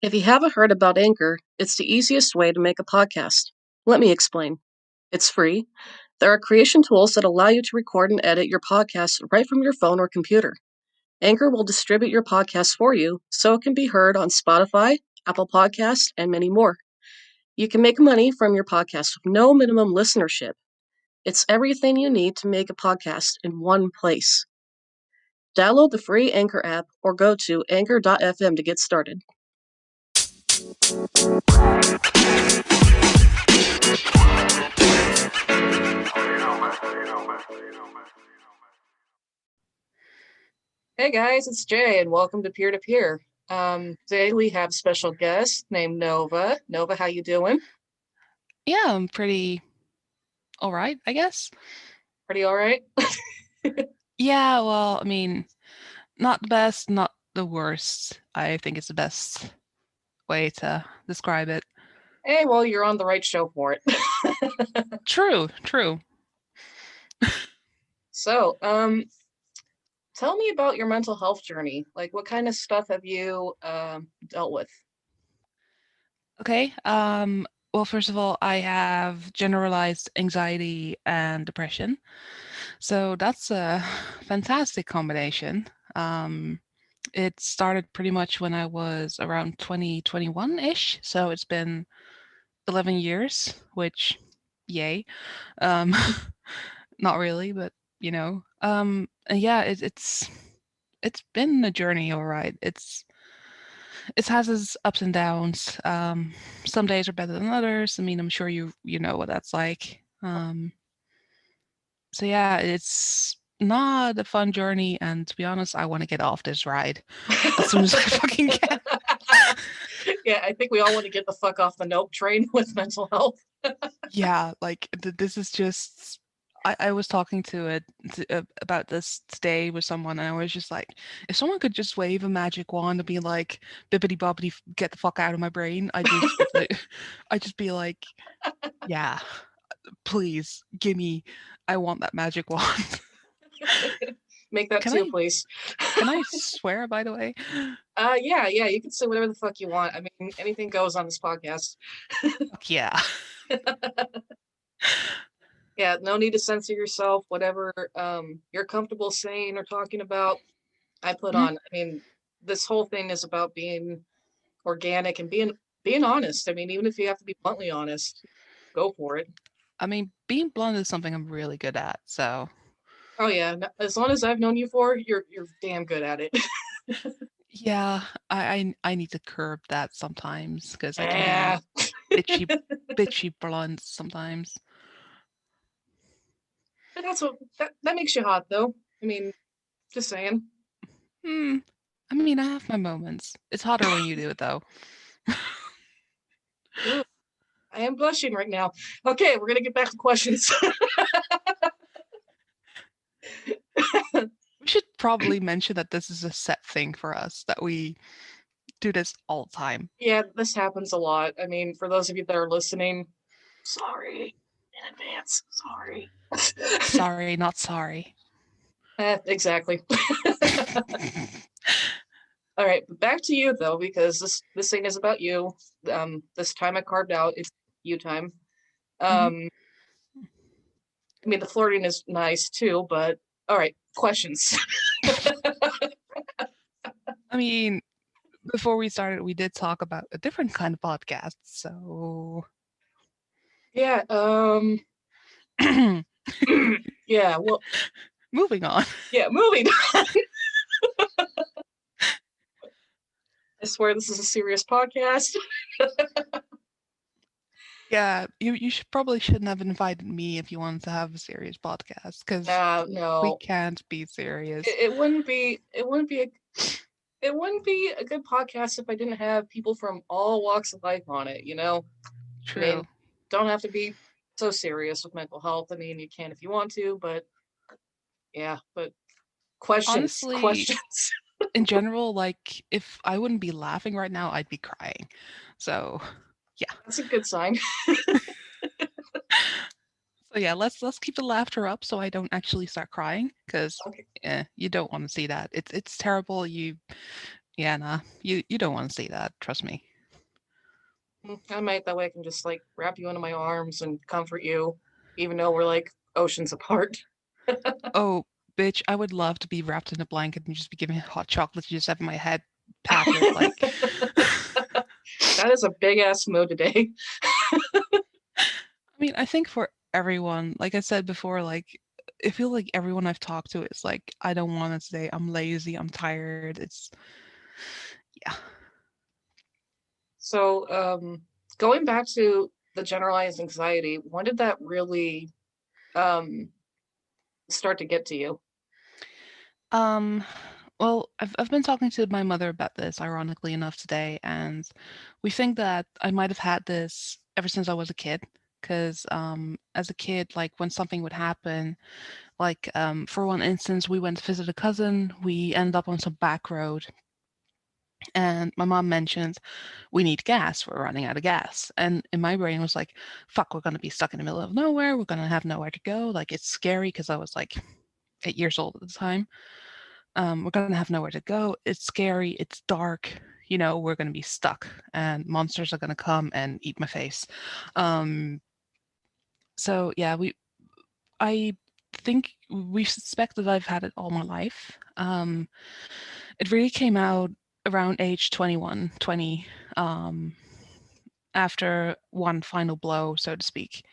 If you haven't heard about Anchor, it's the easiest way to make a podcast. Let me explain. It's free. There are creation tools that allow you to record and edit your podcast right from your phone or computer. Anchor will distribute your podcast for you so it can be heard on Spotify, Apple Podcasts, and many more. You can make money from your podcast with no minimum listenership. It's everything you need to make a podcast in one place. Download the free Anchor app or go to anchor.fm to get started. Hey guys, it's Jay and welcome to Peer2Peer. Today we have a special guest named Nova. Nova, how you doing? Yeah, I'm pretty all right, I guess. Pretty all right? Yeah, well, I mean, not the best, not the worst. I think it's the best way to describe it. Hey, well, you're on the right show for it. True. So, tell me about your mental health journey. Like, what kind of stuff have you dealt with? Okay. Well, first of all, I have generalized anxiety and depression. So that's a fantastic combination. It started pretty much when I was around 2021-ish. So it's been 11 years, which yay. Um, not really, but and yeah, it's been a journey, all right. It has its ups and downs. Some days are better than others. I mean, I'm sure you know what that's like. So yeah, it's not a fun journey, and to be honest, I want to get off this ride as soon as I fucking can. Yeah, I think we all want to get the fuck off the nope train with mental health. Yeah, like this is just. I was talking about this today with someone, and I was just like, if someone could just wave a magic wand and be like, bibbity bobbity, get the fuck out of my brain, I'd just be like, yeah, please give me, I want that magic wand. Make that Can too, I please. can I swear, by the way? Yeah, you can say whatever the fuck you want. I mean, anything goes on this podcast. Fuck yeah. Yeah, no need to censor yourself. Whatever you're comfortable saying or talking about, I put Mhm. on. I mean, this whole thing is about being organic and being honest. I mean, even if you have to be bluntly honest, go for it. I mean, being blunt is something I'm really good at, so Oh yeah, as long as I've known you for, you're damn good at it. yeah, I need to curb that sometimes because I can be Yeah, bitchy bitchy blunt sometimes. but that's what that makes you hot, though. I mean, just saying. Hmm. I mean, I have my moments. It's hotter when you do it, though. Ooh, I am blushing right now. Okay, we're gonna get back to questions. We should probably mention that this is a set thing for us, that we do this all the time. Yeah, this happens a lot. I mean, for those of you that are listening, sorry in advance. Sorry. Sorry, not sorry. Exactly. All right, back to you though, because this thing is about you. This time I carved out, it's you time. Mhm. I mean, the flirting is nice too, but all right, questions. I mean, before we started, we did talk about a different kind of podcast, so Yeah. Yeah. Well. moving on. Yeah. Moving. I swear this is a serious podcast. Yeah, you shouldn't have invited me if you wanted to have a serious podcast, because we No, can't be serious. it wouldn't be. It wouldn't be a good podcast if I didn't have people from all walks of life on it. I True. mean, don't have to be so serious with mental health. I mean, you can if you want to, but yeah. But Honestly, questions. in general, like if I wouldn't be laughing right now, I'd be crying. So yeah. That's a good sign. So yeah, let's keep the laughter up so I don't actually start crying, because Okay. you don't want to see that. It's terrible. Yeah, nah, you don't want to see that. Trust me. I might, that way I can just like wrap you into my arms and comfort you, even though we're like oceans apart. Oh, bitch, I would love to be wrapped in a blanket and just be giving hot chocolate to just have my head patted. Like, That is a big ass mood today. I mean, I think for everyone, like I said before, like, I feel like everyone I've talked to is like, I don't want it today. I'm lazy. I'm tired. It's, yeah. So, going back to the generalized anxiety, when did that really um, start to get to you? Um, well, I've been talking to my mother about this, ironically enough, today, and we think that I might have had this ever since I was a kid. Because as a kid, like when something would happen, like for one instance, we went to visit a cousin. We ended up on some back road, and my mom mentioned we need gas. We're running out of gas, and in my brain was like, "Fuck, we're gonna be stuck in the middle of nowhere. We're gonna have nowhere to go." Like it's scary because I was like 8 years old at the time. We're gonna have nowhere to go. It's scary. It's dark. You know, we're gonna be stuck, and monsters are gonna come and eat my face. Um, so yeah, I think we suspect that I've had it all my life. It really came out around age 21, 20, um, after one final blow, so to speak.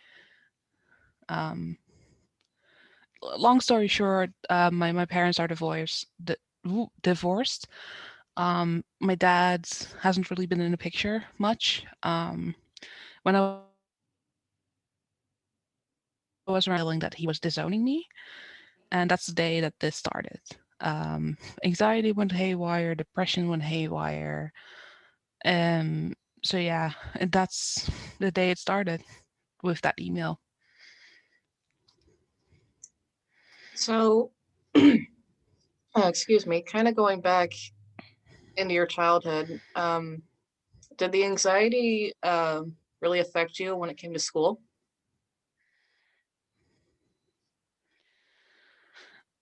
Um, Long story short, my parents are divorced. My dad hasn't really been in the picture much. When I was around, feeling that he was disowning me, and that's the day that this started. Anxiety went haywire, depression went haywire. Um, so yeah, and that's the day it started with that email. So, excuse me, kind of going back into your childhood, did the anxiety really affect you when it came to school?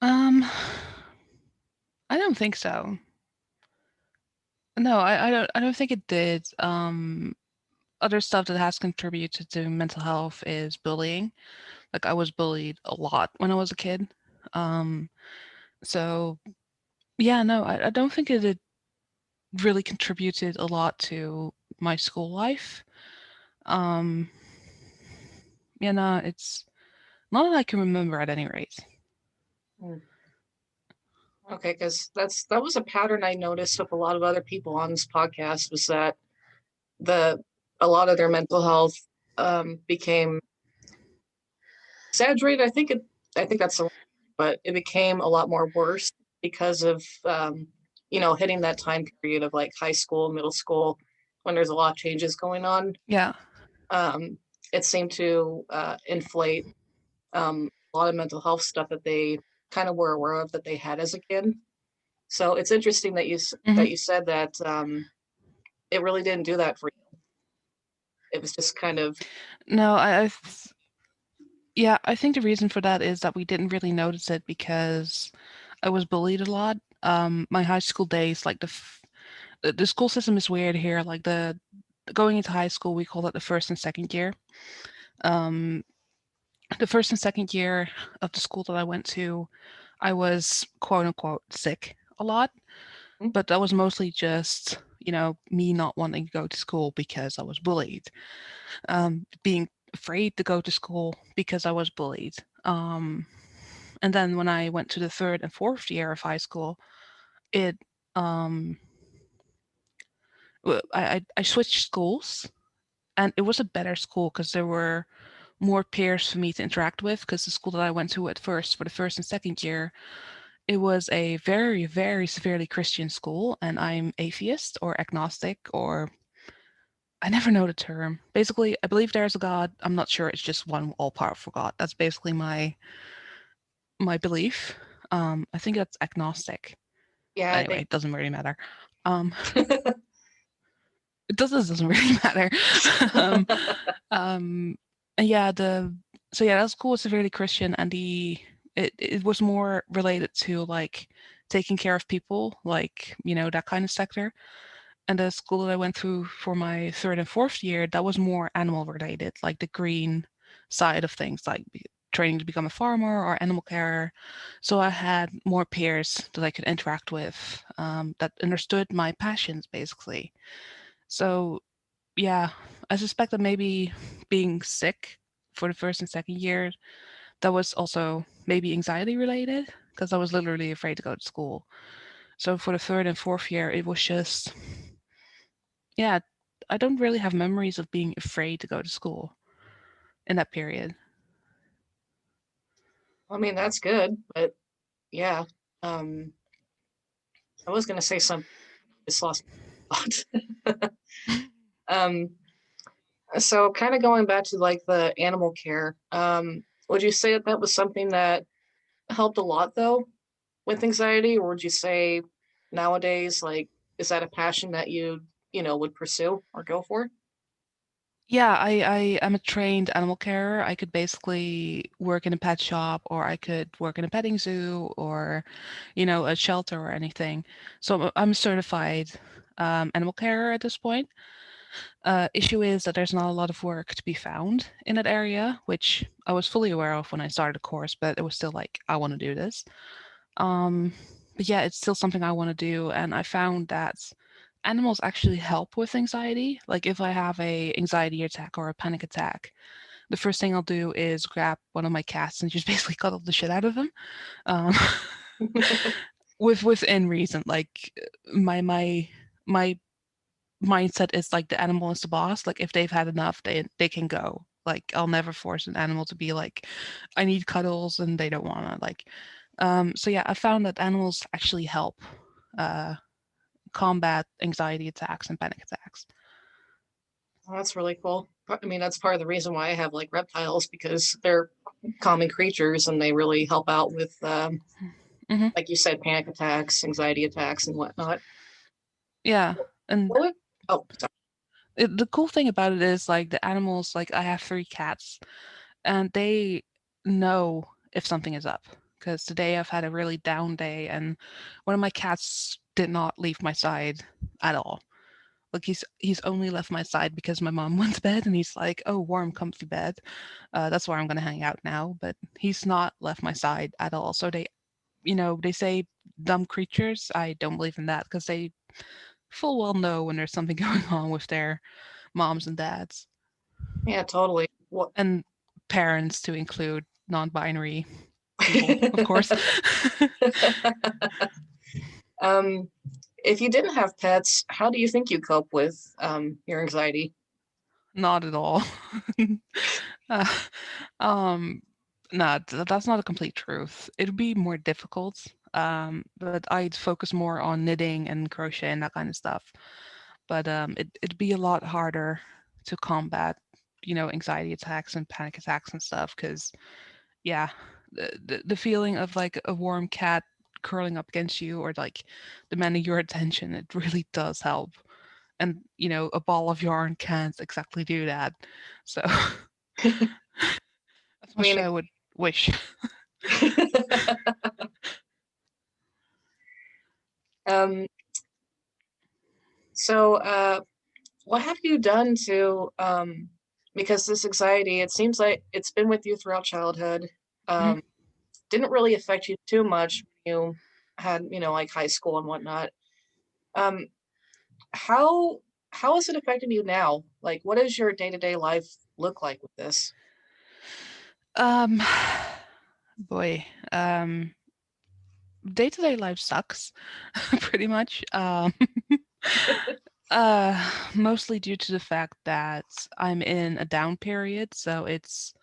Um, I don't think so. No, I don't think it did. Other stuff that has contributed to mental health is bullying. Like I was bullied a lot when I was a kid. Um, so yeah, no, I don't think it really contributed a lot to my school life. Um, yeah, no, it's not that I can remember at any rate. Hmm. Okay, because that was a pattern I noticed with a lot of other people on this podcast was that the a lot of their mental health became exaggerated. I think that's the, but it became a lot more worse because of hitting that time period of like high school, middle school, when there's a lot of changes going on. Yeah. Um, it seemed to inflate a lot of mental health stuff that they kind of were aware of that they had as a kid. So it's interesting that Hmm. that you said that it really didn't do that for you. It was just kind of No, yeah, I think the reason for that is that we didn't really notice it because I was bullied a lot. My high school days, like the school system is weird here. Like the going into high school, we call it the first and second year. Um, the first and second year of the school that I went to, I was quote unquote sick a lot, but that was mostly just, me not wanting to go to school because I was bullied, being afraid to go to school because I was bullied. And then when I went to the third and fourth year of high school, it um, I switched schools, and it was a better school because there were more peers for me to interact with. Because the school that I went to at first for the first and second year, it was a very, very severely Christian school, and I'm atheist or agnostic, or I never know the term. Basically, I believe there's a God. I'm not sure it's just one all-powerful God. That's basically my belief. I think that's agnostic. yeah, I Anyway, think it doesn't really matter. Um, it doesn't really matter. um, um, and yeah, that school was severely Christian, and it was more related to like taking care of people, like that kind of sector. And the school that I went through for my third and fourth year, that was more animal related, like the green side of things, like training to become a farmer or animal carer. So I had more peers that I could interact with, that understood my passions, basically. So yeah, I suspect that maybe being sick for the first and second year, that was also maybe anxiety related, because I was literally afraid to go to school. So for the third and fourth year, it was just, yeah, I don't really have memories of being afraid to go to school in that period. I mean, that's good, but yeah. Um, I was gonna say something, just lost my thought. um, so kind of going back to like the animal care, would you say that that was something that helped a lot though with anxiety, or would you say nowadays, like, is that a passion that you would pursue or go for? Yeah, I am a trained animal carer. I could basically work in a pet shop, or I could work in a petting zoo, or, a shelter or anything. So I'm a certified animal carer at this point. Issue is that there's not a lot of work to be found in that area, which I was fully aware of when I started the course, but it was still like, I want to do this. Um, but yeah, it's still something I want to do, and I found that animals actually help with anxiety. Like if I have a anxiety attack or a panic attack, the first thing I'll do is grab one of my cats and just basically cuddle the shit out of him. Um, within reason. Like my mindset is like the animal is the boss. Like if they've had enough, they can go. Like I'll never force an animal to be like, I need cuddles and they don't wanna like. So yeah, I found that animals actually help uh, combat anxiety attacks and panic attacks. Oh, that's really cool. I mean, that's part of the reason why I have like reptiles because they're calming creatures and they really help out with, Hmm. like you said, panic attacks, anxiety attacks, and whatnot. Yeah, and What would, oh, sorry. the cool thing about it is like the animals. Like I have three cats, and they know if something is up. Because today I've had a really down day, and one of my cats did not leave my side at all. Like he's only left my side because my mom went to bed, and he's like, "Oh, warm, comfy bed. That's where I'm gonna hang out now." But he's not left my side at all. So they say dumb creatures. I don't believe in that because they full well know when there's something going on with their moms and dads Yeah, totally. What? and parents, to include non-binary people, of course. um, if you didn't have pets, how do you think you cope with your anxiety? Not at all. uh, um, no, that's not a complete truth. It'd be more difficult, but I'd focus more on knitting and crochet and that kind of stuff. But it'd be a lot harder to combat, anxiety attacks and panic attacks and stuff. Because yeah, the feeling of like a warm cat curling up against you or like demanding your attention, it really does help. And a ball of yarn can't exactly do that. So as I much as mean, I would wish. um, so what have you done to because this anxiety, it seems like it's been with you throughout childhood. Mhm. Um, didn't really affect you too much when you had, like high school and whatnot. Um, how how is it affecting you now? Like, what does your day-to-day life look like with this? Um, boy, day-to-day life sucks, pretty much. Mostly due to the fact that I'm in a down period, so it's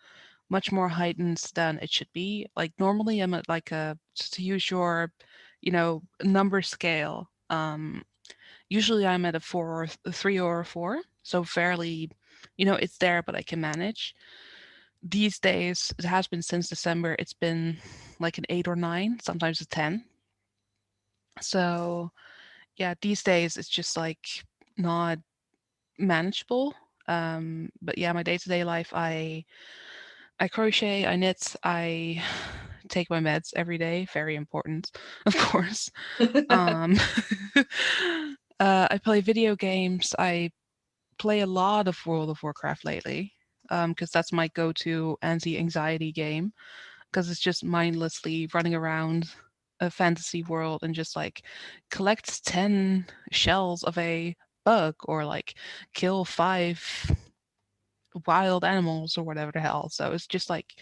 much more heightened than it should be. Like normally, I'm at like to use your, number scale. Usually I'm at a four or a three or a four, so fairly, it's there, but I can manage. These days, it has been since December, it's been like an 8 or 9, sometimes a 10. So yeah, these days it's just like not manageable. But yeah, my day-to-day life, I crochet, I knit, I take my meds every day, very important, of course. Um, I play video games. I play a lot of World of Warcraft lately, because that's my go-to anti-anxiety game. Because it's just mindlessly running around a fantasy world and just like collect 10 shells of a bug or like kill 5 wild animals or whatever the hell. So it's just like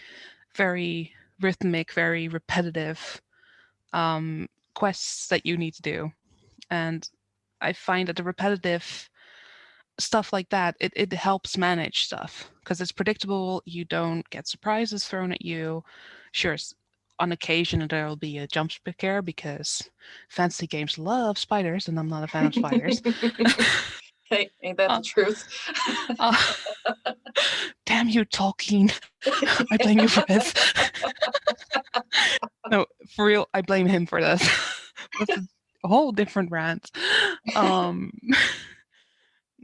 very rhythmic, very repetitive quests that you need to do. And I find that the repetitive stuff like that, it helps manage stuff because it's predictable. You don't get surprises thrown at you. Sure, on occasion there'll be a jump scare because fantasy games love spiders, and I'm not a fan of spiders. Hey, ain't that uh, the truth? uh, damn you, Tolkien! I blame you for this. No, for real, I blame him for this. That's a whole different rant. Um,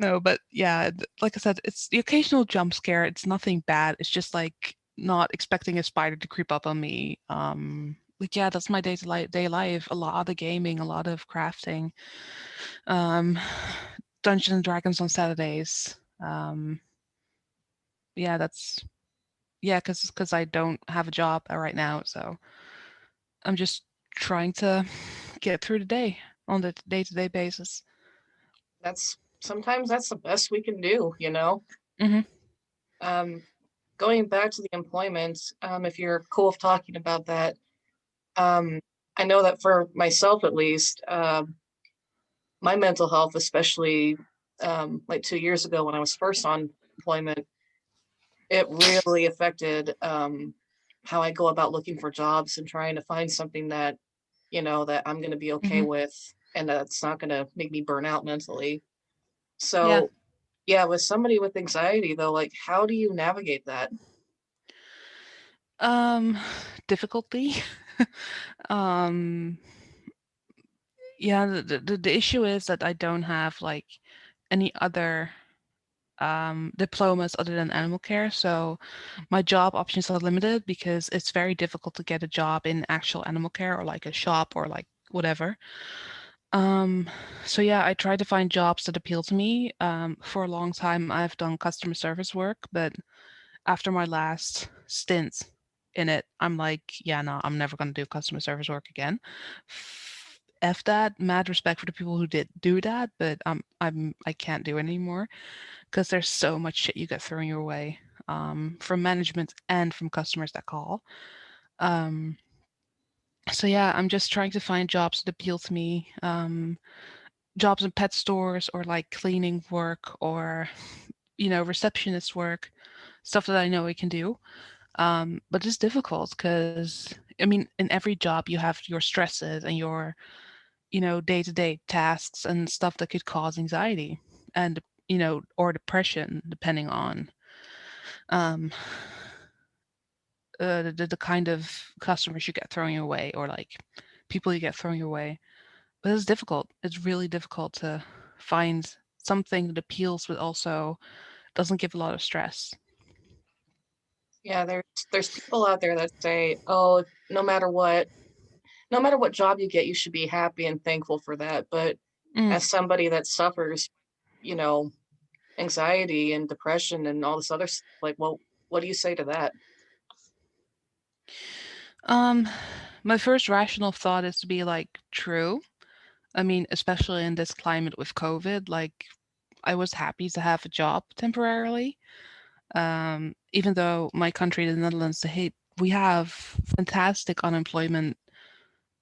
No, but yeah, like I said, it's the occasional jump scare. It's nothing bad. It's just like not expecting a spider to creep up on me. Like yeah, that's my day life. A lot of gaming, a lot of crafting, um, Dungeons and Dragons on Saturdays. Yeah, that's yeah, because I don't have a job right now, so I'm just trying to get through the day on the day-to-day basis. That's sometimes that's the best we can do, you know. Hmm. Um, Going back to the employment, if you're cool with talking about that, um, I know that for myself at least, my mental health, especially like 2 years ago when I was first on employment, it really affected how I go about looking for jobs and trying to find something that, that I'm going to be okay Hmm. with and that's not going to make me burn out mentally. Yeah. So, yeah, with somebody with anxiety though, like how do you navigate that? Um, difficulty. um, yeah, the issue is that I don't have like any other diplomas other than animal care, so my job options are limited because it's very difficult to get a job in actual animal care or like a shop or like whatever. Um, so yeah, I try to find jobs that appeal to me. For a long time, I've done customer service work, but after my last stint in it, I'm like, yeah, no, I'm never going to do customer service work again. F that. Mad respect for the people who did do that, but I can't do it anymore because there's so much shit you get thrown your way, from management and from customers that call. Um, so yeah, I'm just trying to find jobs that appeal to me. Jobs in pet stores or like cleaning work or receptionist work, stuff that I know I can do. But it's difficult because I mean, in every job you have your stresses and your, day-to-day tasks and stuff that could cause anxiety and, or depression, depending on um, the kind of customers you get thrown your way or like people you get thrown your way. But it's difficult. It's really difficult to find something that appeals but also doesn't give a lot of stress. Yeah, there's people out there that say, "Oh, no matter what job you get, you should be happy and thankful for that." But Mm. as somebody that suffers, you know, anxiety and depression and all this other like, well, what do you say to that? Um, my first rational thought is to be like, true. I mean, especially in this climate with COVID, like I was happy to have a job temporarily. Even though my country, the Netherlands, we have fantastic unemployment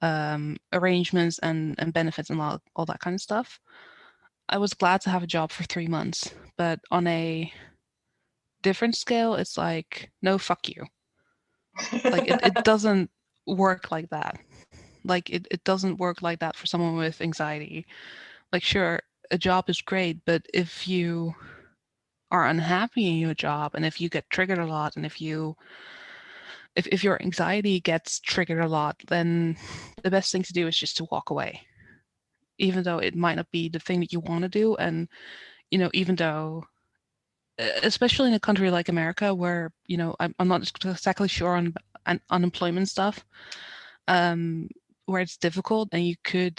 arrangements and benefits and all that kind of stuff. I was glad to have a job for 3 months, but on a different scale, it's like, no, fuck you. Like it doesn't work like that. Like it doesn't work like that for someone with anxiety. Like sure, a job is great, but if you are unhappy in your job and if you get triggered a lot and if your anxiety gets triggered a lot, then the best thing to do is just to walk away. Even though it might not be the thing that you want to do and even though especially in a country like America where I'm not exactly sure on unemployment stuff, um, where it's difficult and you could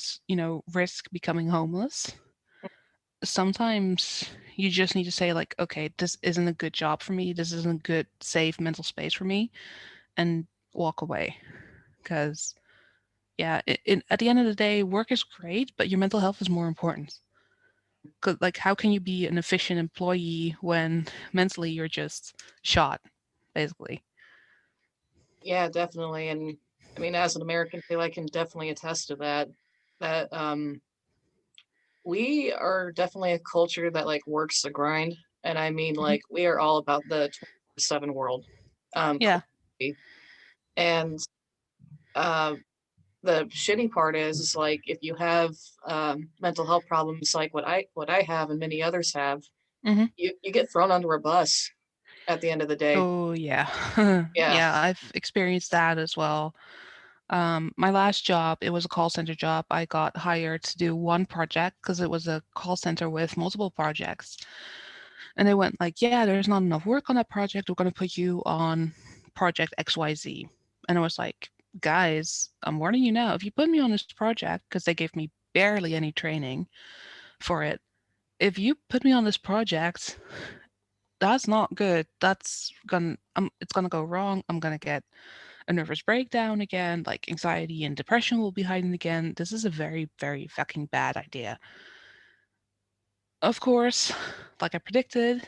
risk becoming homeless. sometimes you just need to say like, okay, this isn't a good job for me. This isn't a good, safe mental space for me, and walk away. Because yeah, at the end of the day, work is great, but your mental health is more important. 'Cause, like, how can you be an efficient employee when mentally you're just shot, basically? Yeah, definitely. And I mean, as an American too, I can definitely attest to that. That we are definitely a culture that like works the grind. And I mean Mhm. like we are all about the 24/7 world. Yeah. Culturally. And uh the shitty part is like if you have mental health problems like what I have and many others have, Mhm. you get thrown under a bus at the end of the day. Oh, yeah. Yeah. Yeah, I've experienced that as well. My last job, it was a call center job. I got hired to do one project because it was a call center with multiple projects. And they went like, "Yeah, there's not enough work on that project. We're going to put you on project XYZ." And I was like, "Guys, I'm warning you now. If you put me on this project, because they gave me barely any training for it, if you put me on this project, that's not good. It's gonna go wrong. I'm gonna get a nervous breakdown again. Like anxiety and depression will be hiding again. This is a very, very fucking bad idea." Of course, like I predicted,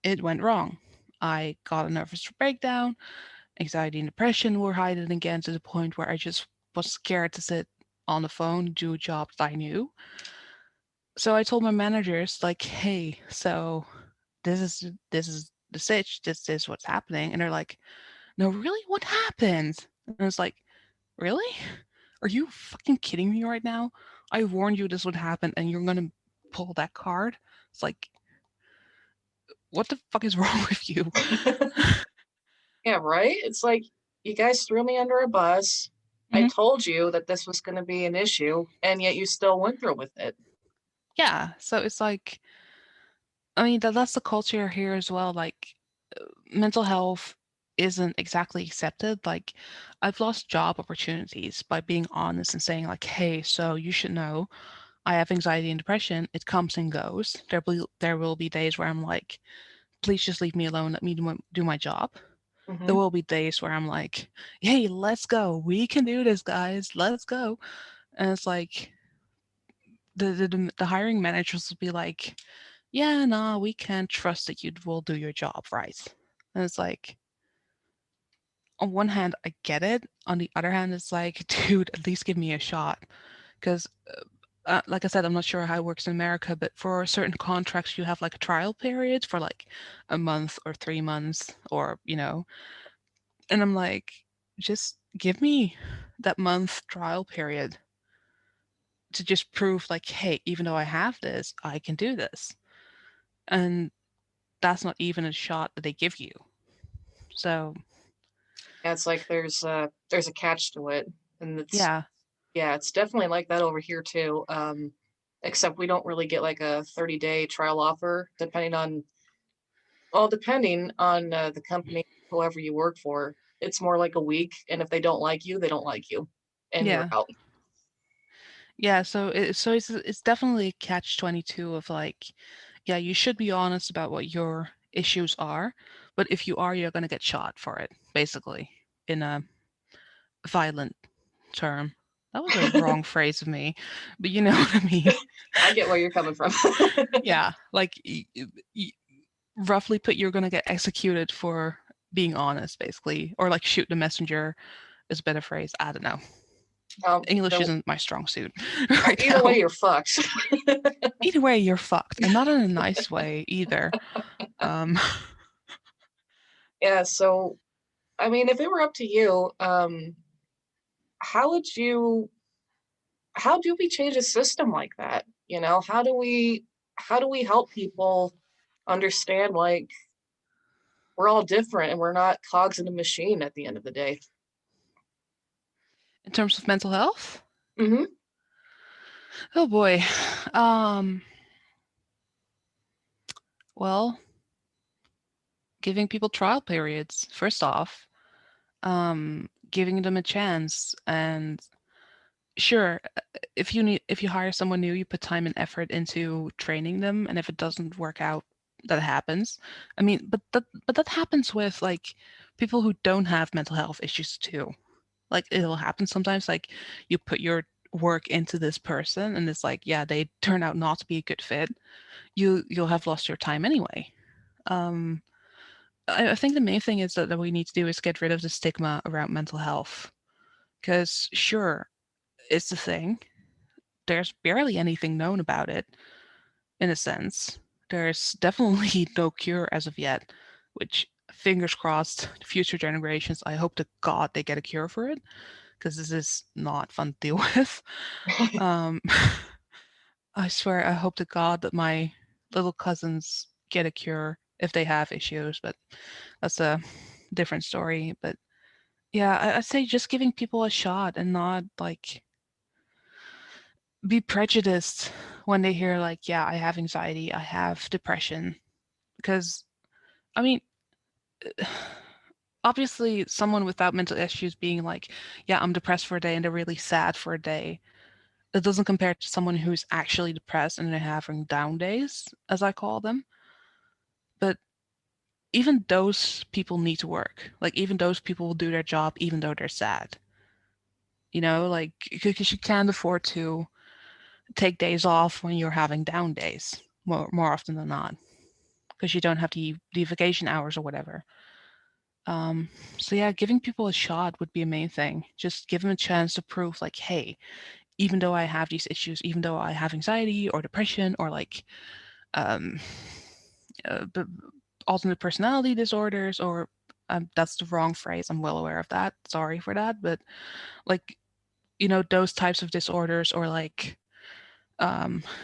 it went wrong. I got a nervous breakdown. Anxiety and depression were hiding again to the point where I just was scared to sit on the phone, do a job that I knew. So I told my managers, like, "Hey, so this is the sitch. This is what's happening." And they're like, "No, really? What happened?" And I was like, "Really? Are you fucking kidding me right now? I warned you this would happen, and you're gonna pull that card?" It's like, what the fuck is wrong with you? Yeah, right? It's like you guys threw me under a bus. I Mhm. told you that this was going to be an issue, and yet you still went through with it. Yeah. So it's like, I mean, that's the culture here as well. Like, mental health isn't exactly accepted. Like, I've lost job opportunities by being honest and saying, like, "Hey, so you should know I have anxiety and depression. It comes and goes. There will be days where I'm like, please just leave me alone. Let me do my job. There Hmm. will be days where I'm like, hey, let's go. We can do this, guys. Let's go." And it's like, the hiring managers will be like, "Yeah, nah, we can't trust that you will do your job right." And it's like, on one hand, I get it. On the other hand, it's like, dude, at least give me a shot. Because, like I said, I'm not sure how it works in America, but for certain contracts, you have like a trial period for like a month or 3 months, or, and I'm like, just give me that month trial period to just prove, like, hey, even though I have this, I can do this. And that's not even a shot that they give you. So, Yeah, it's like there's a catch to it, and it's yeah. yeah, it's definitely like that over here too. Except we don't really get like a 30-day trial offer, depending on the company, whoever you work for. It's more like a week, and if they don't like you, they don't like you, and you're Yeah. out. Yeah, so it's definitely a catch-22 of like, yeah, you should be honest about what your issues are, but if you are, you're gonna get shot for it, basically, in a violent term. That was a wrong phrase of me, but you know what I mean. I get where you're coming from. Yeah, like, y roughly put, you're gonna get executed for being honest, basically, or like shoot the messenger is a better phrase. I don't know. English Either, isn't my strong suit right either way, now. you're fucked. Either way, you're fucked, and not in a nice way either. Um, Yeah. So, I mean, if it were up to you, how would you? How do we change a system like that? You know, how do we help people understand like we're all different and we're not cogs in a machine at the end of the day? in terms of mental health, Hmm. oh boy. Um, well, giving people trial periods, first off, giving them a chance, and sure, if you hire someone new, you put time and effort into training them, and if it doesn't work out, that happens. I mean, but that happens with like people who don't have mental health issues too. Like it'll happen sometimes. Like you put your work into this person, and it's like, yeah, they turn out not to be a good fit. You'll have lost your time anyway. Um, I think the main thing is that we need to do is get rid of the stigma around mental health. Because sure, it's a thing. There's barely anything known about it, in a sense. There's definitely no cure as of yet, which fingers crossed, future generations, I hope to God they get a cure for it, because this is not fun to deal with. Um, I swear, I hope to God that my little cousins get a cure if they have issues, but that's a different story. But yeah, I'd say just giving people a shot and not like be prejudiced when they hear like, yeah, I have anxiety, I have depression. Because I mean, obviously someone without mental issues being like, yeah, I'm depressed for a day and they're really sad for a day. It doesn't compare to someone who's actually depressed and they're having down days, as I call them. But even those people need to work. Like even those people will do their job even though they're sad. Like because you can't afford to take days off when you're having down days more often than not because you don't have the vacation hours or whatever. Um, so yeah, giving people a shot would be a main thing. Just give them a chance to prove like, hey, even though I have these issues, even though I have anxiety or depression or like um, b- alternate personality disorders or that's the wrong phrase. I'm well aware of that. Sorry for that, but like those types of disorders or like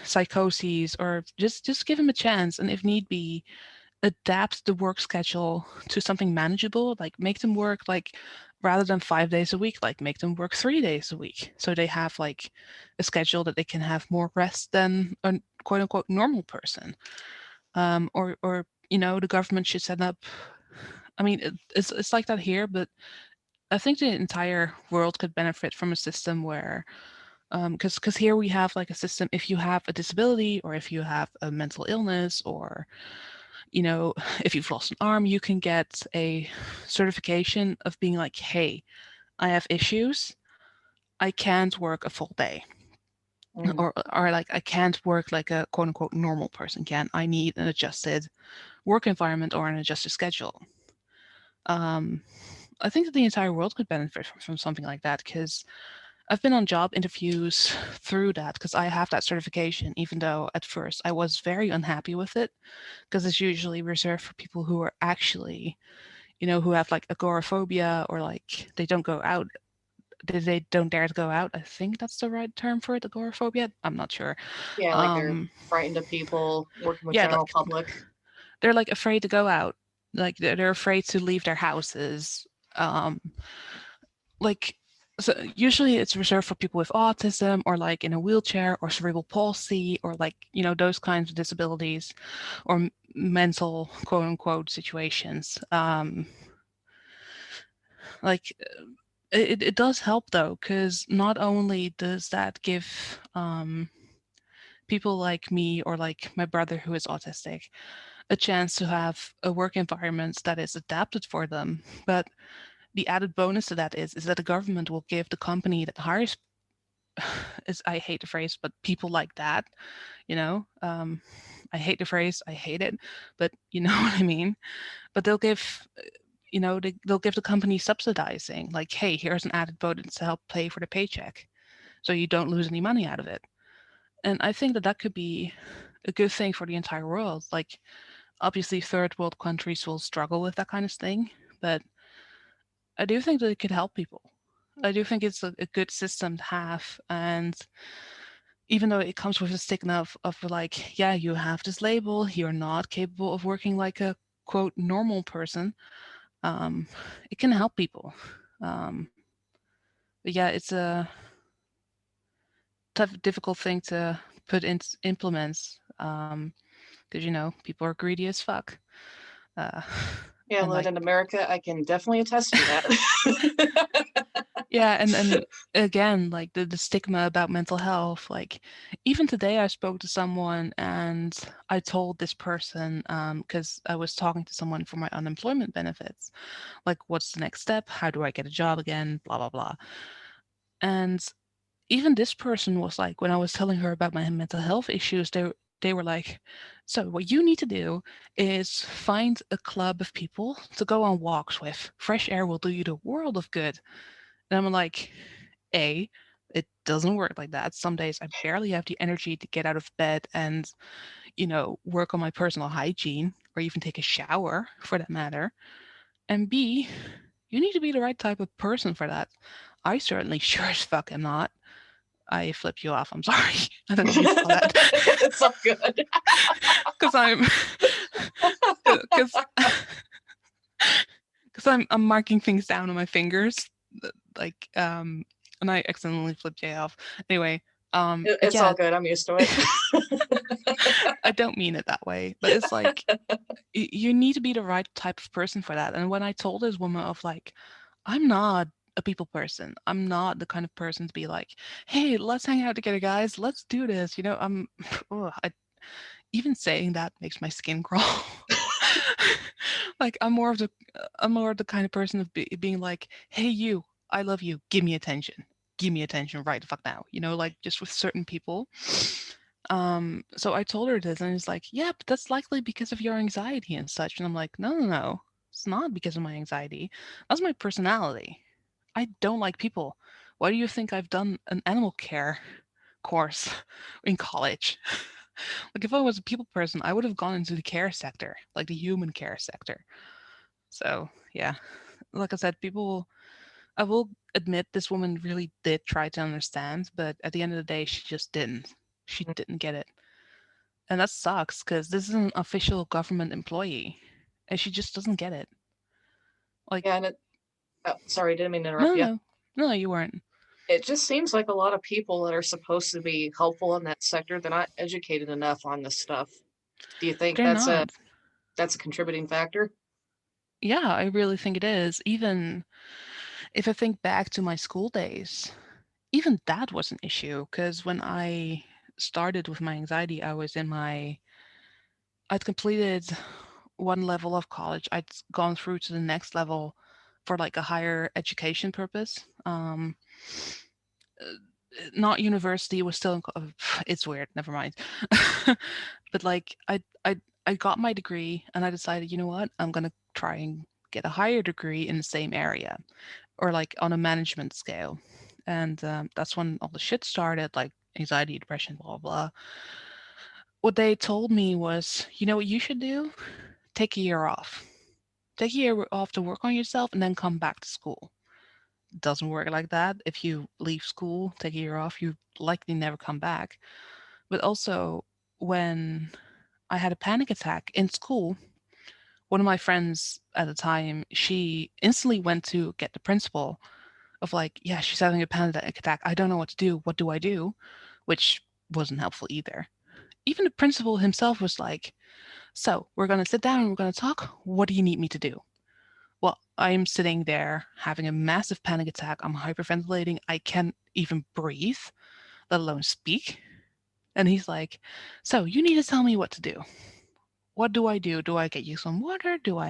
psychoses or just give them a chance and if need be adapt the work schedule to something manageable, like make them work like rather than 5 days a week, like make them work 3 days a week. So they have like a schedule that they can have more rest than a quote unquote normal person. Or the government should set up. I mean, it's like that here, but I think the entire world could benefit from a system where, because here we have like a system. If you have a disability or if you have a mental illness or if you've lost an arm, you can get a certification of being like, hey, I have issues. I can't work a full day. Mm. Or like I can't work like a quote unquote normal person can. I need an adjusted work environment or an adjusted schedule. Um, I think that the entire world could benefit from something like that because I've been on job interviews through that because I have that certification, even though at first I was very unhappy with it because it's usually reserved for people who are actually who have like agoraphobia or like they don't go out, they don't dare to go out. I think that's the right term for it, agoraphobia. I'm not sure. Yeah, like they're Um, frightened of people working with yeah, general like public. they're like afraid to go out, like they're afraid to leave their houses. Um, like so usually it's reserved for people with autism or like in a wheelchair or cerebral palsy or like those kinds of disabilities or mental quote unquote situations. Like it does help though, because not only does that give people like me or like my brother who is autistic a chance to have a work environment that is adapted for them, but the added bonus to that is that the government will give the company that hires is I hate the phrase, but people like that, I hate the phrase, I hate it, but you know what I mean. But they'll give they'll give the company subsidizing, like, hey, here's an added bonus to help pay for the paycheck, so you don't lose any money out of it. And I think that that could be a good thing for the entire world. Like, obviously, third world countries will struggle with that kind of thing, but I do think that it could help people. I do think it's a good system to have, and even though it comes with a stigma of like, yeah, you have this label, you're not capable of working like a quote normal person, um, it can help people. Um, but yeah, it's a tough, difficult thing to put in implements because people are greedy as fuck. Uh, Yeah, and living like, in America, I can definitely attest to that. Yeah, and again, like the stigma about mental health, like even today I spoke to someone and I told this person, because I was talking to someone for my unemployment benefits, like what's the next step? How do I get a job again? Blah blah blah. And even this person was like, when I was telling her about my mental health issues, they were like, so what you need to do is find a club of people to go on walks with. Fresh air will do you the world of good. And I'm like, A, it doesn't work like that. Some days I barely have the energy to get out of bed and, work on my personal hygiene or even take a shower for that matter. And B, you need to be the right type of person for that. I certainly sure as fuck am not. I flipped you off. I'm sorry. I don't know if you saw that. It's all good. Because I'm, because, because I'm marking things down on my fingers, like, and I accidentally flipped Jay off. Anyway, It's yeah, all good. I'm used to it. I don't mean it that way, but it's like you need to be the right type of person for that. And when I told this woman of like, I'm not a people person. I'm not the kind of person to be like, hey, let's hang out together, guys. Let's do this. Even saying that makes my skin crawl. Like I'm more of the kind of person of being like, hey, you, I love you. Give me attention right the fuck now. Like just with certain people. So I told her this, and it's like, yeah, but that's likely because of your anxiety and such. And I'm like, no, no, no, it's not because of my anxiety. That's my personality. I don't like people. Why do you think I've done an animal care course in college? Like if I was a people person, I would have gone into the care sector, like the human care sector. So yeah, like I said, I will admit this woman really did try to understand, but at the end of the day, she just didn't. She didn't get it. And that sucks because this is an official government employee and she just doesn't get it. Like, Yeah, and sorry, didn't mean to no, interrupt you. no, no, you weren't. It just seems like a lot of people that are supposed to be helpful in that sector, they're not educated enough on this stuff. Do you think They're not. that's a contributing factor? Yeah, I really think it is. Even if I think back to my school days, even that was an issue because when I started with my anxiety, I'd completed one level of college. I'd gone through to the next level for like a higher education purpose. Not university was still it's weird, never mind. But like I got my degree and I decided, you know what, I'm gonna try and get a higher degree in the same area or like on a management scale. And that's when all the shit started, like anxiety, depression, blah blah. What they told me was, you know what you should do, take a year off, take a year off to work on yourself and then come back to school. It doesn't work like that. If you leave school, take a year off, you likely never come back. But also, when I had a panic attack in school, one of my friends at the time, she instantly went to get the principal of like, yeah, she's having a panic attack. I don't know what to do. What do I do? Which wasn't helpful either. Even the principal himself was like, so we're going to sit down and we're going to talk. What do you need me to do? Well, I'm sitting there having a massive panic attack. I'm hyperventilating. I can't even breathe, let alone speak. And he's like, so you need to tell me what to do. What do I do? Do I get you some water? Do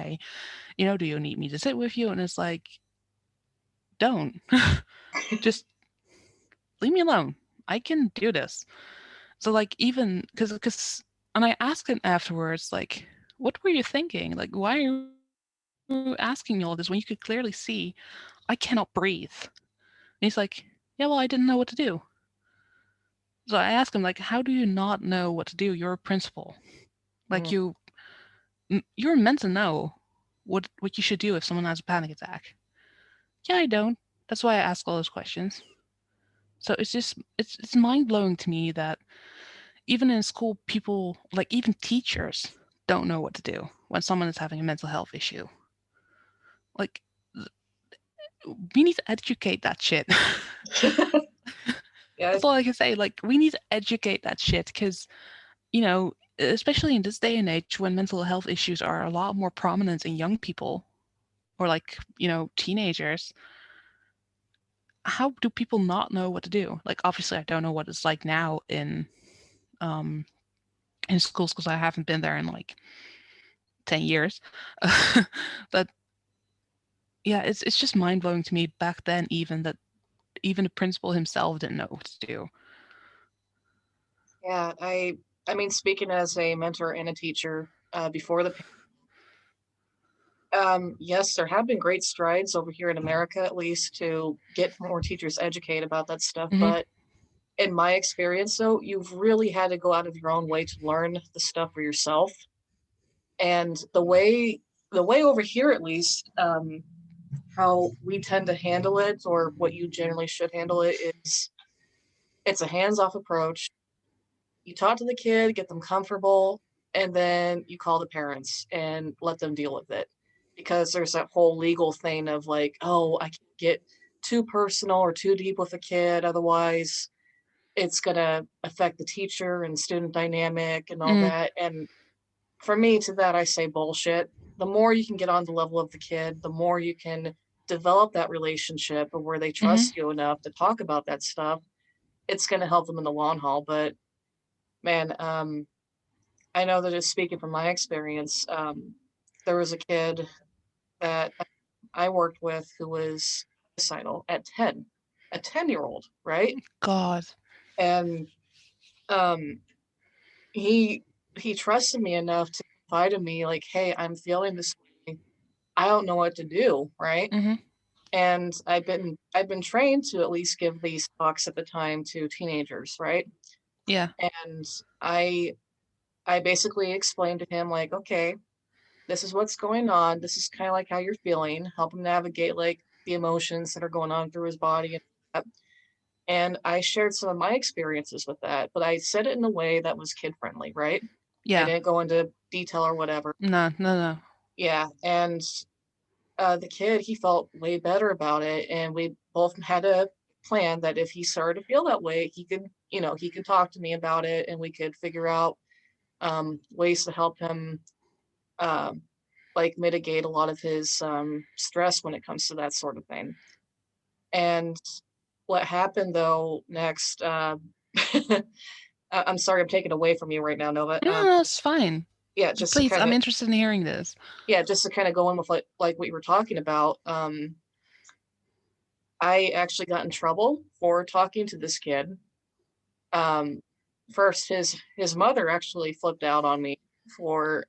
you need me to sit with you? And it's like, don't. Just leave me alone. I can do this. So, like, even and I asked him afterwards, like, what were you thinking? Like, why are you asking me all this when you could clearly see I cannot breathe? And he's like, yeah, well, I didn't know what to do. So I asked him, like, how do you not know what to do? You're a principal. Like, Mm. you're meant to know what you should do if someone has a panic attack. Yeah, I don't. That's why I ask all those questions. So it's mind blowing to me that even in school, people, like even teachers, don't know what to do when someone is having a mental health issue. Like, we need to educate that shit. Yeah, That's all I can say. Like, we need to educate that shit because, especially in this day and age when mental health issues are a lot more prominent in young people or like, teenagers, how do people not know what to do? Like, obviously, I don't know what it's like now um, in schools because I haven't been there in like 10 years. But yeah, it's just mind blowing to me back then, even that even the principal himself didn't know what to do. Yeah, I mean, speaking as a mentor and a teacher, before the yes, there have been great strides over here in America, at least, to get more teachers educated about that stuff. Hmm. But in my experience, though, you've really had to go out of your own way to learn the stuff for yourself. And the way over here, at least, how we tend to handle it, or what you generally should handle it, is it's a hands-off approach. You talk to the kid, get them comfortable, and then you call the parents and let them deal with it. Because there's that whole legal thing of like, oh, I can't get too personal or too deep with a kid, otherwise it's gonna affect the teacher and student dynamic and all Mm, that. And for me, to that I say bullshit. The more you can get on the level of the kid, the more you can develop that relationship of where they hmm. trust you enough to talk about that stuff. It's gonna help them in the long haul. But man, I know that just speaking from my experience, there was a kid that I worked with who was suicidal at 10, a 10-year-old, right? God. And um, he he trusted me enough to confide in me, like, "Hey, I'm feeling this way. I don't know what to do," right? Hmm. And I've been trained to at least give these talks at the time to teenagers, right? Yeah. And I I basically explained to him like, "Okay, this is what's going on. This is kind of like how you're feeling. Help him navigate like the emotions that are going on through his body." And I shared some of my experiences with that, but I said it in a way that was kid friendly, right? I Yeah. didn't go into detail or whatever. No, no, no. Yeah. And the kid, he felt way better about it. And we both had a plan that if he started to feel that way, he could, he could talk to me about it and we could figure out ways to help him um, like mitigate a lot of his stress when it comes to that sort of thing. And what happened though next, I'm sorry, I'm taking away from you right now, Nova. No, no, it's fine. Yeah, just to Please, kind I'm of interested in hearing this. yeah, just to kind of go in with like what you were talking about. I actually got in trouble for talking to this kid. Um, First, his mother actually flipped out on me for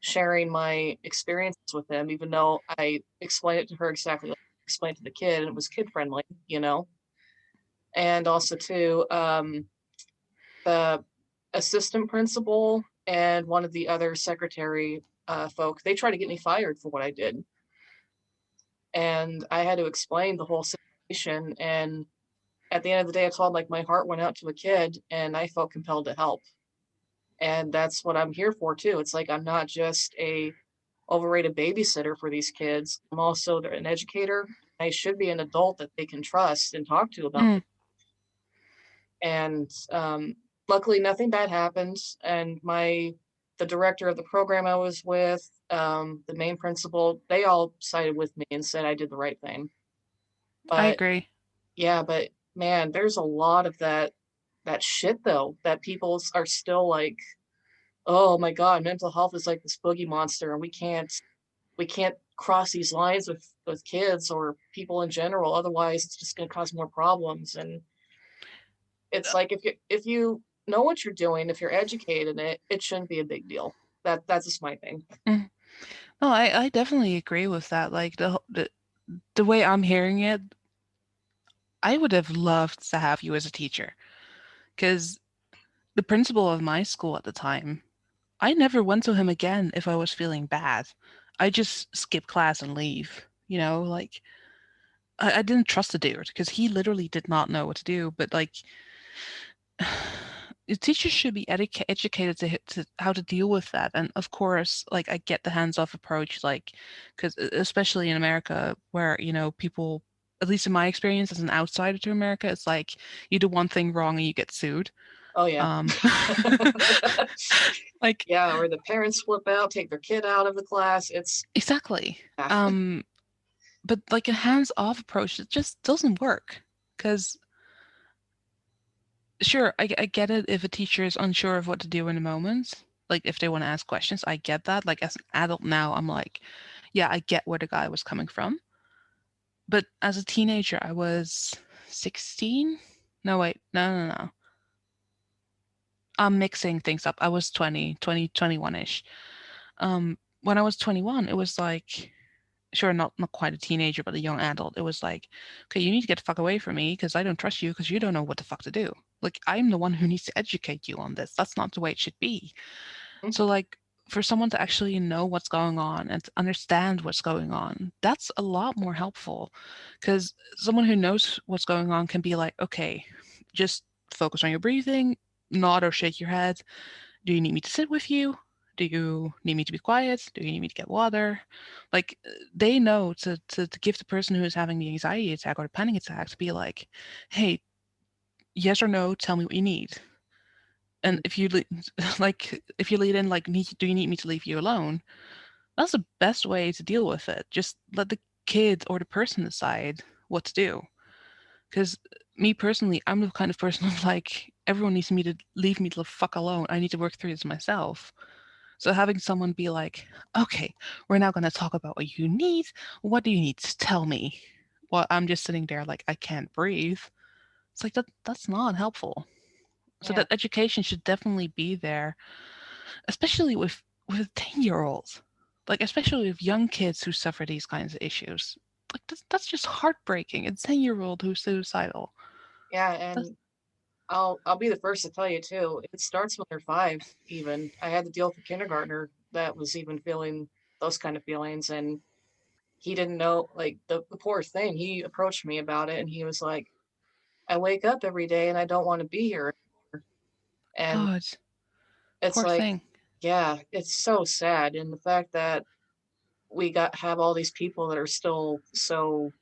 sharing my experiences with him, even though I explained it to her exactly like I explained to the kid, and it was kid friendly, you know. And also too, the assistant principal and one of the other secretary folk, they tried to get me fired for what I did. And I had to explain the whole situation. And at the end of the day, I told like my heart went out to a kid and I felt compelled to help. And that's what I'm here for too. It's like I'm not just a overrated babysitter for these kids. I'm also an educator. I should be an adult that they can trust and talk to about Mm, it. And luckily, nothing bad happened. And the director of the program I was with, the main principal, they all sided with me and said I did the right thing. I But agree. yeah, but man, there's a lot of that shit though that people are still like, oh my god, mental health is like this boogie monster, and we can't cross these lines with kids or people in general. Otherwise, it's just going to cause more problems. And it's like if you know what you're doing, if you're educated in it, it shouldn't be a big deal. That's just my thing. Mm. No, I definitely agree with that. Like the way I'm hearing it, I would have loved to have you as a teacher because the principal of my school at the time, I never went to him again if I was feeling bad. I just skip class and leave. Like I didn't trust the dude because he literally did not know what to do. But like, teachers should be educated to how to deal with that. And of course, like I get the hands-off approach, like because especially in America, where people, at least in my experience as an outsider to America, it's like you do one thing wrong and you get sued. Oh yeah. Um, like Yeah, or the parents flip out, take their kid out of the class. It's exactly. yeah. Um, but like a hands-off approach, it just doesn't work. Because sure, I get it if a teacher is unsure of what to do in a moment. Like if they want to ask questions, I get that. Like as an adult now, I'm like, yeah, I get where the guy was coming from. But as a teenager, I was 16. No, wait, no. I'm mixing things up. I was 21-ish. When I was 21, it was like, sure, not quite a teenager, but a young adult. It was like, okay, you need to get the fuck away from me because I don't trust you because you don't know what the fuck to do. Like, I'm the one who needs to educate you on this. That's not the way it should be. Mm. So, like, for someone to actually know what's going on and to understand what's going on, that's a lot more helpful because someone who knows what's going on can be like, okay, just focus on your breathing, nod or shake your head. Do you need me to sit with you? Do you need me to be quiet? Do you need me to get water? Like they know to give the person who is having the anxiety attack or the panic attack to be like, hey, yes or no, tell me what you need. And Mm. if you like if you lead in like, do you need me to leave you alone? That's the best way to deal with it. Just let the kid or the person decide what to do. Because me personally, I'm the kind of person of like everyone needs me to leave me the fuck alone. I need to work through this myself. So having someone be like, okay, we're now going to talk about what you need. What do you need to tell me? Well, I'm just sitting there like I can't breathe. It's like that's not helpful. So Yeah. that education should definitely be there, especially with 10-year-olds. Like especially with young kids who suffer these kinds of issues. Like that's just heartbreaking. A 10-year-old who's suicidal. Yeah, That's and I'll be the first to tell you too. It starts when they're 5 even. I had to deal with a kindergartner that was even feeling those kind of feelings, and he didn't know, like, the poor thing, he approached me about it, and he was like, "I wake up every day and I don't wanna be here anymore." And oh, it's it's poor like, thing. yeah, it's so sad, and the fact that we got have all these people that are still so,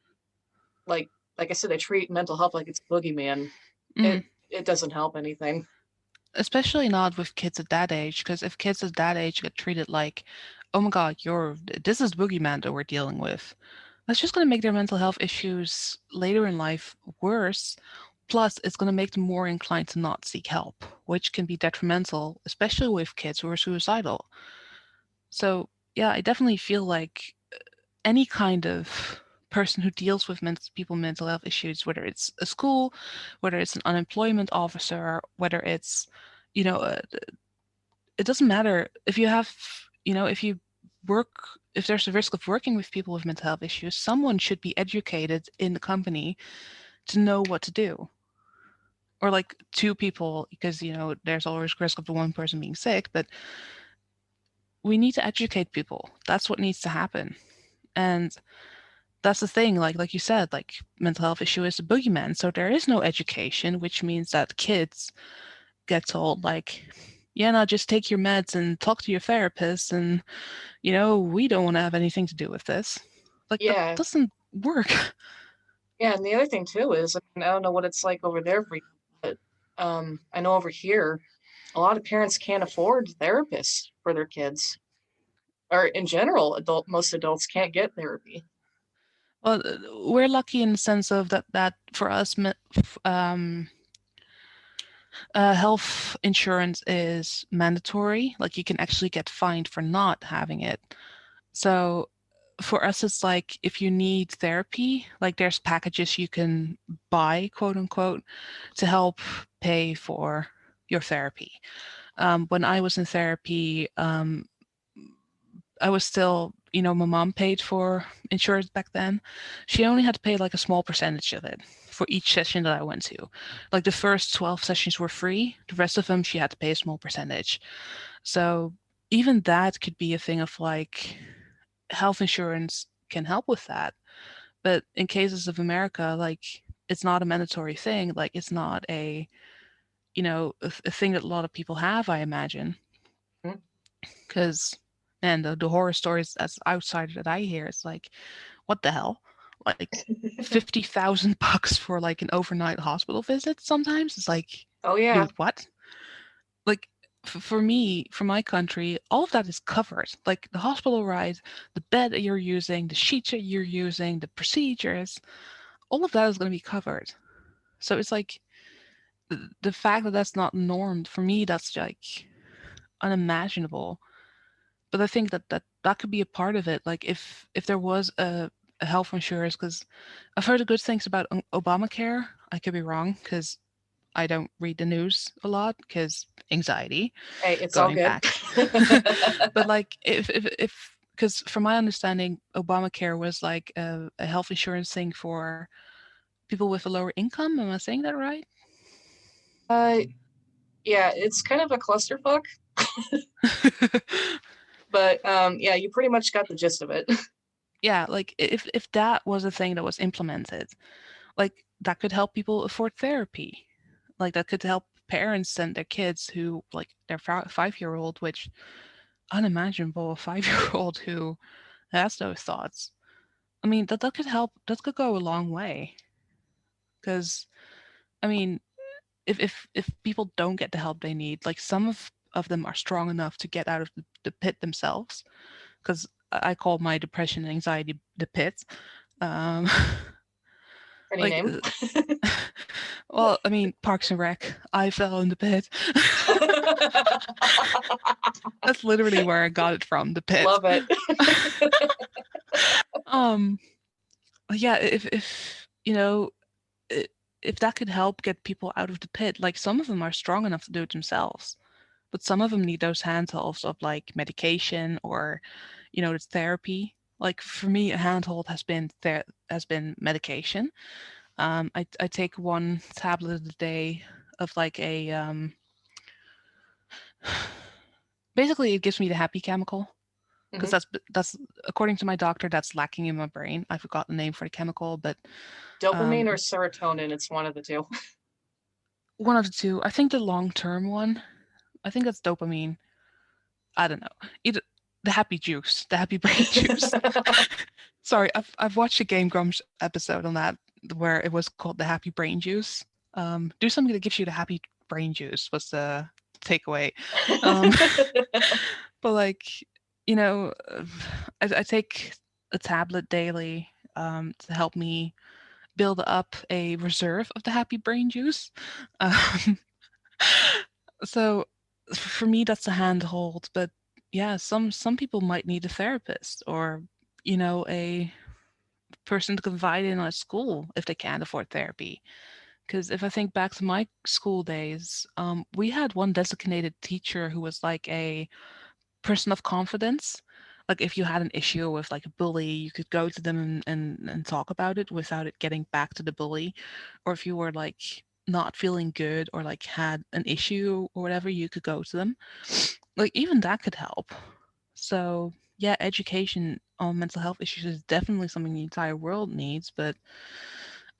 like I said, they treat mental health like it's a boogeyman. Mm. It doesn't help anything. Especially not with kids at that age, because if kids at that age get treated like, oh my God, this is boogeyman that we're dealing with, that's just going to make their mental health issues later in life worse. Plus, it's going to make them more inclined to not seek help, which can be detrimental, especially with kids who are suicidal. So, yeah, I definitely feel like any kind of person who deals with people with mental health issues, whether it's a school, whether it's an unemployment officer, whether it's, you know, it doesn't matter if you have, if you work, if there's a risk of working with people with mental health issues, someone should be educated in the company to know what to do. Or like two people, because, there's always risk of the one person being sick, but we need to educate people. That's what needs to happen. And that's the thing, like you said, like mental health issue is a boogeyman. So there is no education, which means that kids get told like, yeah, now just take your meds and talk to your therapist and we don't want to have anything to do with this. Like that Yeah, doesn't work. yeah, and the other thing too is, I mean, I don't know what it's like over there for you, but, I know over here, a lot of parents can't afford therapists for their kids, or in general, most adults can't get therapy. Well, we're lucky in the sense of that for us, health insurance is mandatory. Like you can actually get fined for not having it. So for us, it's like if you need therapy, like there's packages you can buy, quote unquote, to help pay for your therapy. When I was in therapy, I was still, my mom paid for insurance back then. She only had to pay like a small percentage of it for each session that I went to. Like the first 12 sessions were free, the rest of them she had to pay a small percentage. So even that could be a thing of like health insurance can help with that. But in cases of America, like it's not a mandatory thing. Like it's not a thing that a lot of people have, I imagine. Mhm. Because, man, the horror stories as outsider that I hear, it's like, what the hell? Like 50,000 bucks for like an overnight hospital visit sometimes? It's like, Oh, yeah. dude, what? Like, for me, for my country, all of that is covered. Like the hospital ride, the bed that you're using, the sheets that you're using, the procedures, all of that is going to be covered. So it's like the fact that that's not normed for me, that's like unimaginable. But I think that could be a part of it. Like if there was a health insurance, because I've heard good things about Obamacare. I could be wrong because I don't read the news a lot because anxiety Hey, it's all going good. back. But like if because from my understanding, Obamacare was like a health insurance thing for people with a lower income. Am I saying that right? uh, yeah, it's kind of a clusterfuck, but yeah, you pretty much got the gist of it. Yeah, like if that was a thing that was implemented, like that could help people afford therapy. Like that could help parents send their kids who like their 5-year-old, which unimaginable, a 5-year-old who has those thoughts. I mean, that could help. That could go a long way. Because I mean, if people don't get the help they need, like some of them are strong enough to get out of the pit themselves. Because I call my depression and anxiety the pit. Um, Any like, name? well, I mean, Parks and Rec. I fell in the pit. That's literally where I got it from, the pit. Love it. Um, yeah, if you know, if that could help get people out of the pit, like some of them are strong enough to do it themselves, but some of them need those handholds of like medication or, it's therapy. Like for me, a handhold has been medication. I take one tablet a day of like a basically it gives me the happy chemical because Hmm. that's according to my doctor that's lacking in my brain. I forgot the name for the chemical, but Dopamine um, or serotonin? It's one of the two. one of the two. I think the long term one. I think that's dopamine. I don't know. Either the happy juice, the happy brain juice. Sorry, I've watched a Game Grumps episode on that where it was called the happy brain juice. Do something that gives you the happy brain juice was the takeaway. Um, but like, you know, I take a tablet daily to help me build up a reserve of the happy brain juice. Um, so for me, that's a handhold. But yeah, some people might need a therapist or a person to confide in at school if they can't afford therapy. Because if I think back to my school days, we had one designated teacher who was like a person of confidence. Like if you had an issue with like a bully, you could go to them and talk about it without it getting back to the bully. Or if you were like not feeling good or like had an issue or whatever, you could go to them. Like even that could help. So yeah, education on mental health issues is definitely something the entire world needs, but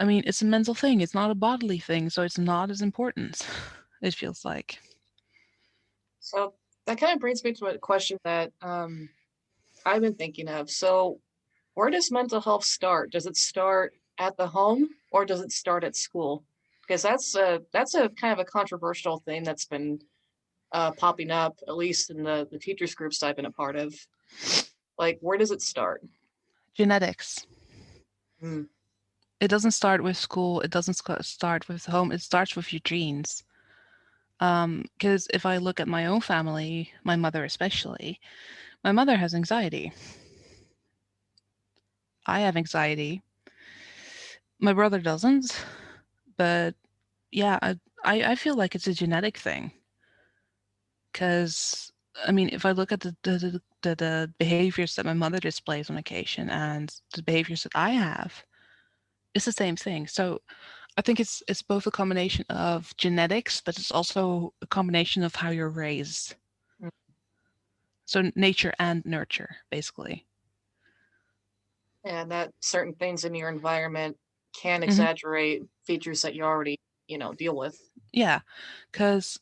I mean it's a mental thing, it's not a bodily thing, so it's not as important, it feels like. So that kind of brings me to a question that I've been thinking of. So, where does mental health start? Does it start at the home or does it start at school? Because that's a kind of a controversial thing that's been popping up, at least in the teachers groups I've been a part of. Like, where does it start? Genetics. Hmm. It doesn't start with school, it doesn't start with home, it starts with your genes. Because if I look at my own family, my mother especially, my mother has anxiety. I have anxiety. My brother doesn't, but yeah, I feel like it's a genetic thing. Because I mean, if I look at the behaviors that my mother displays on occasion and the behaviors that I have, it's the same thing. So I think it's both a combination of genetics, but it's also a combination of how you're raised. So nature and nurture, basically. And that certain things in your environment can Hmm. exaggerate features that you already, deal with. Yeah, because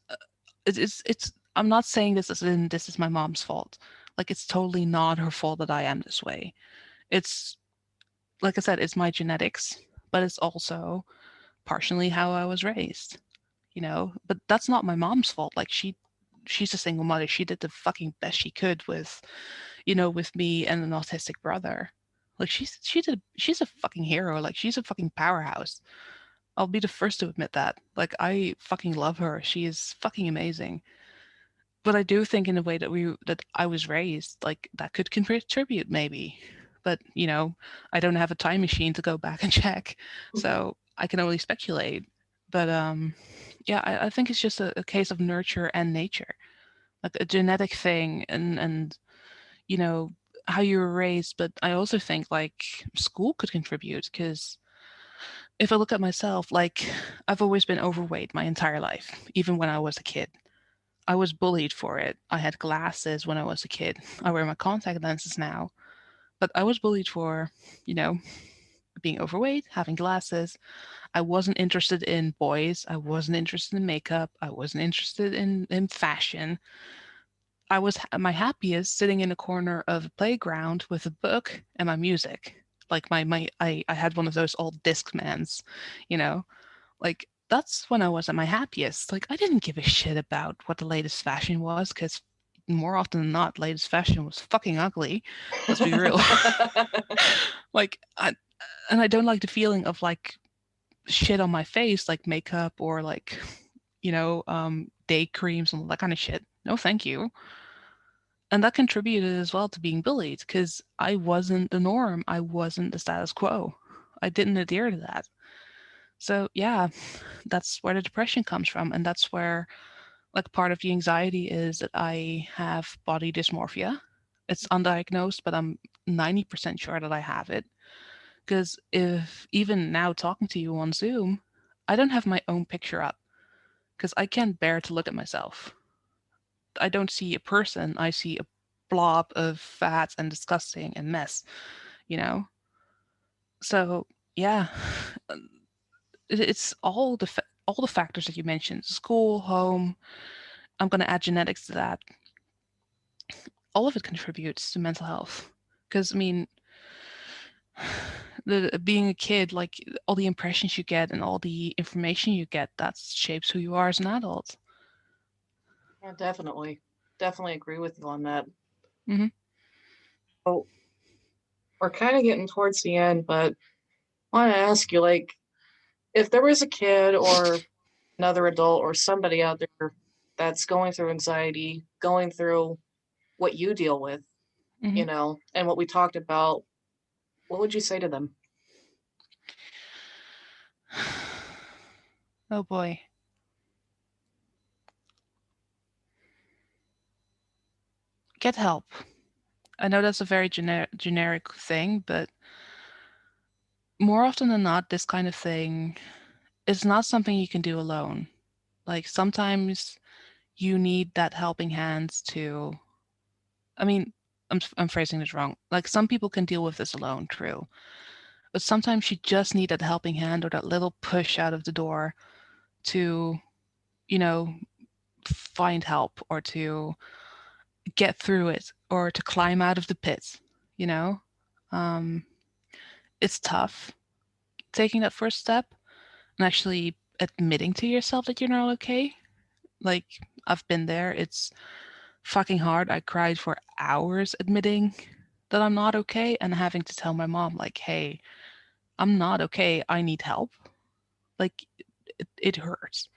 it's. I'm not saying this as in this is my mom's fault. Like it's totally not her fault that I am this way. It's like I said, it's my genetics, but it's also partially how I was raised. But that's not my mom's fault. Like she's a single mother. She did the fucking best she could with, with me and an autistic brother. Like she's a fucking hero. Like she's a fucking powerhouse. I'll be the first to admit that. Like I fucking love her. She is fucking amazing. But I do think in the way that I was raised, like that could contribute maybe. But, I don't have a time machine to go back and check. So I can only speculate. But yeah, I think it's just a case of nurture and nature. Like a genetic thing and you know, how you were raised, but I also think like school could contribute because if I look at myself, like I've always been overweight my entire life, even when I was a kid. I was bullied for it. I had glasses when I was a kid. I wear my contact lenses now, but I was bullied for, you know, being overweight, having glasses. I wasn't interested in boys. I wasn't interested in makeup. I wasn't interested in fashion. I was my happiest sitting in a corner of a playground with a book and my music. Like I had one of those old Discmans, you know, like that's when I was at my happiest. Like I didn't give a shit about what the latest fashion was because more often than not, latest fashion was fucking ugly. Let's be real. like and I don't like the feeling of like shit on my face, like makeup or like day creams and all that kind of shit. No, thank you. And that contributed as well to being bullied because I wasn't the norm. I wasn't the status quo. I didn't adhere to that. So yeah, that's where the depression comes from, and that's where like part of the anxiety is that I have body dysmorphia. It's undiagnosed, but I'm 90% sure that I have it. Because if even now talking to you on Zoom, I don't have my own picture up because I can't bear to look at myself. I don't see a person, I see a blob of fat and disgusting and mess, you know? So yeah, it's all the factors that you mentioned: school, home. I'm going to add genetics to that. All of it contributes to mental health. Because I mean, being a kid, like all the impressions you get and all the information you get, that shapes who you are as an adult. Yeah, definitely. Definitely agree with you on that. Hmm. Oh, we're kind of getting towards the end, but I want to ask you, like, if there was a kid or another adult or somebody out there that's going through anxiety, going through what you deal with, Hmm. and what we talked about, what would you say to them? Oh boy, get help. I know that's a very generic thing, but more often than not, this kind of thing is not something you can do alone. Like sometimes you need that helping hands to. I mean, I'm phrasing this wrong. Like some people can deal with this alone, true, but sometimes you just need that helping hand or that little push out of the door to, you know, find help or to get through it or to climb out of the pit. You know, um, it's tough taking that first step and actually admitting to yourself that you're not okay. Like I've been there. It's fucking hard. I cried for hours admitting that I'm not okay and having to tell my mom like, "Hey, I'm not okay. I need help." Like it hurts.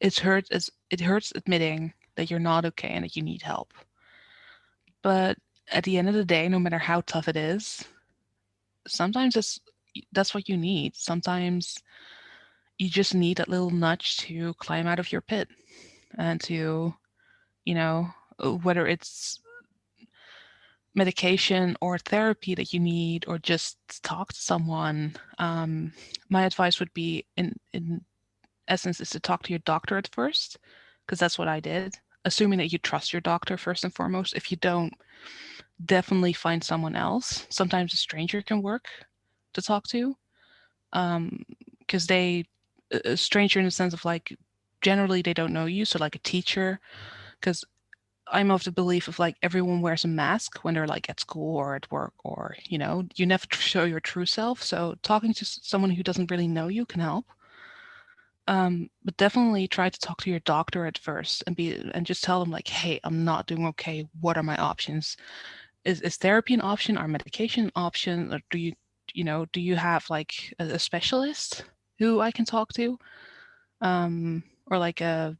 It hurts admitting that you're not okay and that you need help. But at the end of the day, no matter how tough it is, sometimes that's what you need. Sometimes you just need that little nudge to climb out of your pit and to, you know, whether it's medication or therapy that you need or just talk to someone. My advice would be in essence is to talk to your doctor at first, because that's what I did, assuming that you trust your doctor first and foremost. If you don't, definitely find someone else. Sometimes a stranger can work to talk to, because they a stranger in the sense of like generally they don't know you, so like a teacher, because I'm of the belief of like everyone wears a mask when they're like at school or at work or you never show your true self. So talking to someone who doesn't really know you can help. But definitely try to talk to your doctor at first and just tell them like, hey, I'm not doing okay. What are my options? Is therapy an option? Are medication an option? Or do you have like a specialist who I can talk to? Or like a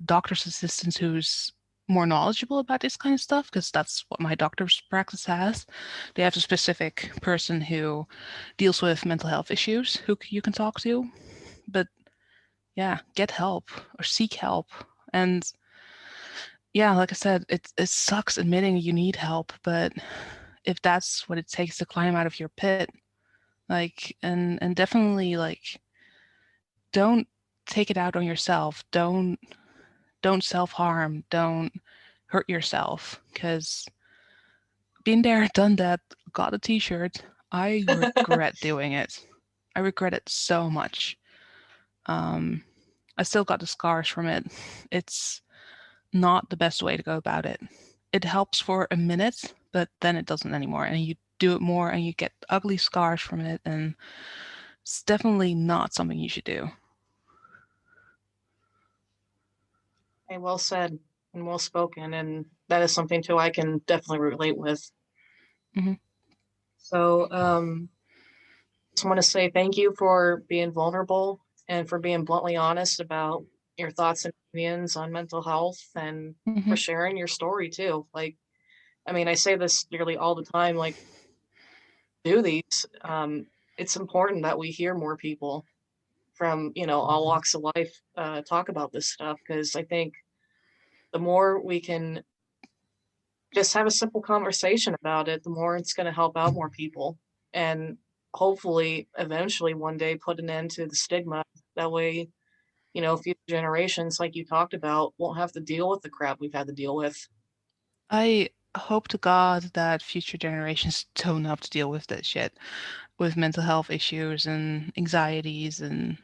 doctor's assistant who's more knowledgeable about this kind of stuff, because that's what my doctor's practice has. They have a specific person who deals with mental health issues who you can talk to. But yeah, get help or seek help. And yeah, like I said, it sucks admitting you need help, but if that's what it takes to climb out of your pit, like and definitely like don't take it out on yourself. Don't self-harm. Don't hurt yourself, because been there, done that, got a t-shirt. I regret doing it. I regret it so much. Um, I still got the scars from it. It's not the best way to go about it. It helps for a minute, but then it doesn't anymore. And you do it more and you get ugly scars from it. And it's definitely not something you should do. Hey, well said and well spoken. And that is something too I can definitely relate with. Hmm. So, just want to say thank you for being vulnerable and for being bluntly honest about your thoughts and opinions on mental health and Hmm. for sharing your story too. Like, I mean, I say this nearly all the time, like, do these. It's important that we hear more people from, all walks of life talk about this stuff because I think the more we can just have a simple conversation about it, the more it's going to help out more people. And hopefully, eventually, one day, put an end to the stigma. That way, future generations, like you talked about, won't have to deal with the crap we've had to deal with. I hope to God that future generations don't have to deal with that shit, with mental health issues and anxieties. And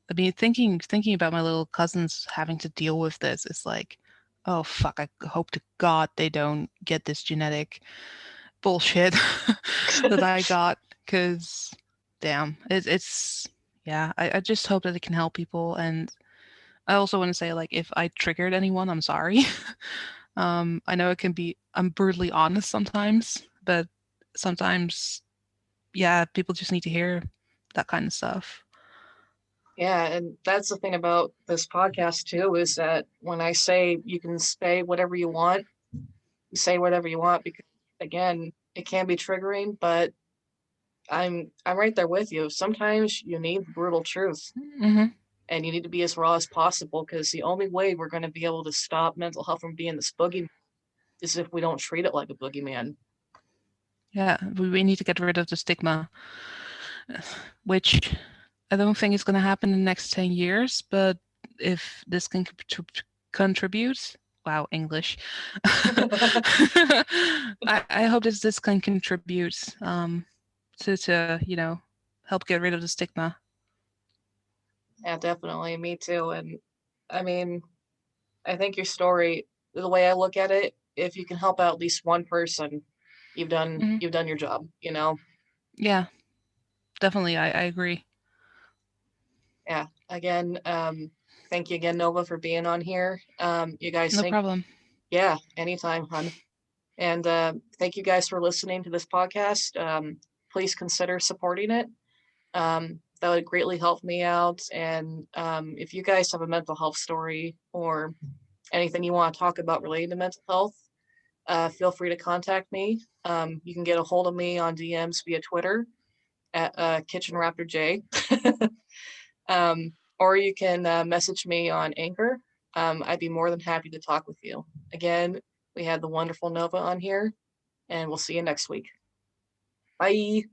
I mean, thinking about my little cousins having to deal with this, it's like, oh fuck, I hope to God they don't get this genetic bullshit that I got, because damn, it's yeah, I just hope that it can help people. And I also want to say, like, if I triggered anyone, I'm sorry. I know it can be, I'm brutally honest sometimes, but sometimes, yeah, people just need to hear that kind of stuff. Yeah, and that's the thing about this podcast too, is that when I say you can say whatever you want, you say whatever you want because again, it can be triggering, but I'm right there with you. Sometimes you need the brutal truth Hmm. and you need to be as raw as possible because the only way we're going to be able to stop mental health from being this boogeyman is if we don't treat it like a boogeyman. Yeah, we need to get rid of the stigma, which I don't think is going to happen in the next 10 years, but if this can contribute, wow, English. I hope this can contribute to help get rid of the stigma. Yeah, definitely. Me too. And I mean, I think your story, the way I look at it, if you can help out at least one person, Hmm. you've done your job. Yeah, definitely. I agree. Yeah. Again, thank you again, Nova, for being on here. You guys No think, problem. yeah, anytime, hun. And thank you guys for listening to this podcast. Please consider supporting it. That would greatly help me out. And if you guys have a mental health story or anything you want to talk about related to mental health, feel free to contact me. You can get a hold of me on DMs via Twitter at Kitchen Raptor J. Or you can message me on Anchor. I'd be more than happy to talk with you. Again, we had the wonderful Nova on here, and we'll see you next week. Bye.